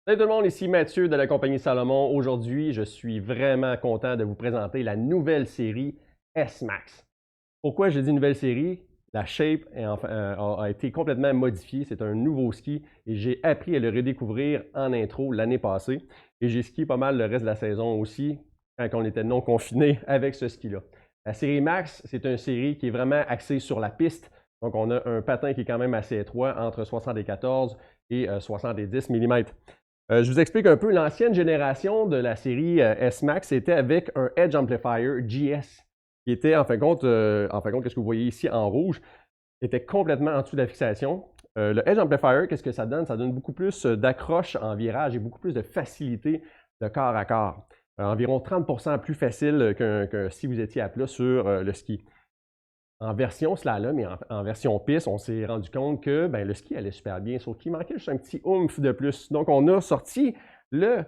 Salut tout le monde, ici Mathieu de la compagnie Salomon. Aujourd'hui, je suis vraiment content de vous présenter la nouvelle série S-Max. Pourquoi j'ai dit nouvelle série? La shape a été complètement modifiée. C'est un nouveau ski et j'ai appris à le redécouvrir en intro l'année passée. Et j'ai skié pas mal le reste de la saison aussi, quand on était non confiné avec ce ski-là. La série Max, c'est une série qui est vraiment axée sur la piste. Donc, on a un patin qui est quand même assez étroit, entre 74 et 70 mm. Je vous explique un peu, l'ancienne génération de la série S-Max était avec un Edge Amplifier GS, qui était en fin de compte, qu'est-ce que vous voyez ici en rouge, était complètement en dessous de la fixation. Le Edge Amplifier, qu'est-ce que ça donne? Ça donne beaucoup plus d'accroche en virage et beaucoup plus de facilité de corps à corps. Environ 30% plus facile que si vous étiez à plat sur le ski. En version slalom et en version piste, on s'est rendu compte que le ski allait super bien, sauf qu'il manquait juste un petit oomph de plus. Donc, on a sorti le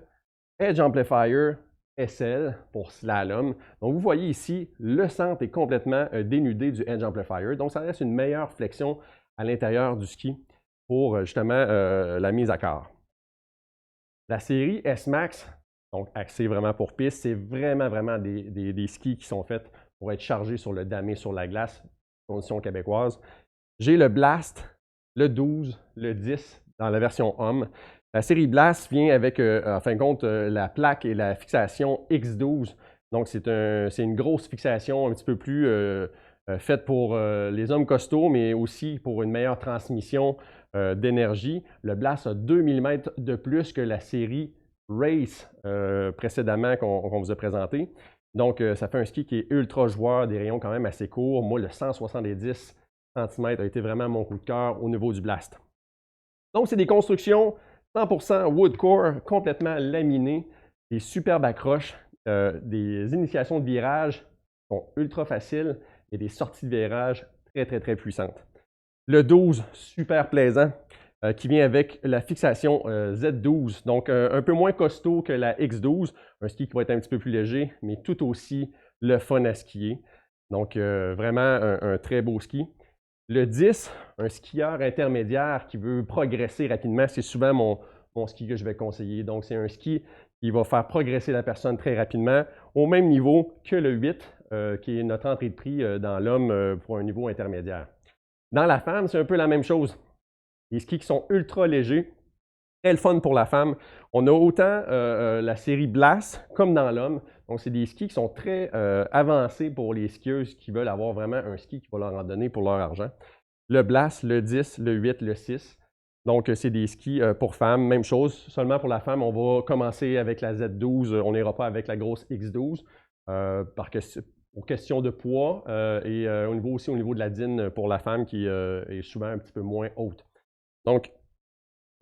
Edge Amplifier SL pour slalom. Donc, vous voyez ici, le centre est complètement dénudé du Edge Amplifier. Donc, ça laisse une meilleure flexion à l'intérieur du ski pour justement la mise à corps. La série S-Max, donc axée vraiment pour piste, c'est vraiment des skis qui sont faits pour être chargés sur le damé sur la glace, conditions québécoises. J'ai le Blast, le 12, le 10 dans la version homme. La série Blast vient avec, en fin de compte, la plaque et la fixation X12. Donc, c'est une grosse fixation un petit peu plus faite pour les hommes costauds, mais aussi pour une meilleure transmission d'énergie. Le Blast a 2 mm de plus que la série Race précédemment qu'on vous a présenté. Donc, ça fait un ski qui est ultra joueur, des rayons quand même assez courts. Moi, le 170 cm a été vraiment mon coup de cœur au niveau du Blast. Donc, c'est des constructions 100% wood core, complètement laminées, des superbes accroches, des initiations de virage sont ultra faciles et des sorties de virage très puissantes. Le 12, super plaisant, qui vient avec la fixation Z12, donc un peu moins costaud que la X12, un ski qui va être un petit peu plus léger, mais tout aussi le fun à skier. Donc, vraiment un très beau ski. Le 10, un skieur intermédiaire qui veut progresser rapidement, c'est souvent mon ski que je vais conseiller. Donc, c'est un ski qui va faire progresser la personne très rapidement, au même niveau que le 8, qui est notre entrée de prix dans l'homme pour un niveau intermédiaire. Dans la femme, c'est un peu la même chose. Des skis qui sont ultra légers, très le fun pour la femme. On a autant la série Blast comme dans l'homme. Donc, c'est des skis qui sont très avancés pour les skieuses qui veulent avoir vraiment un ski qui va leur en donner pour leur argent. Le Blast, le 10, le 8, le 6. Donc, c'est des skis pour femmes. Même chose, seulement pour la femme, on va commencer avec la Z12. On n'ira pas avec la grosse X12 pour question de poids et au niveau de la dîne pour la femme qui est souvent un petit peu moins haute. Donc,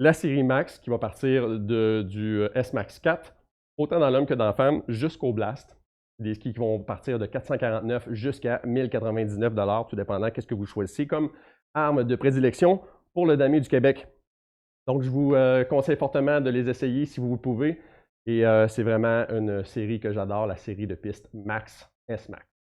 la série Max qui va partir du S-Max 4, autant dans l'homme que dans la femme, jusqu'au Blast. Des skis qui vont partir de 449 jusqu'à 1099 $, tout dépendant de ce que vous choisissez comme arme de prédilection pour le damé du Québec. Donc, je vous conseille fortement de les essayer si vous le pouvez. Et c'est vraiment une série que j'adore, la série de pistes Max S-Max.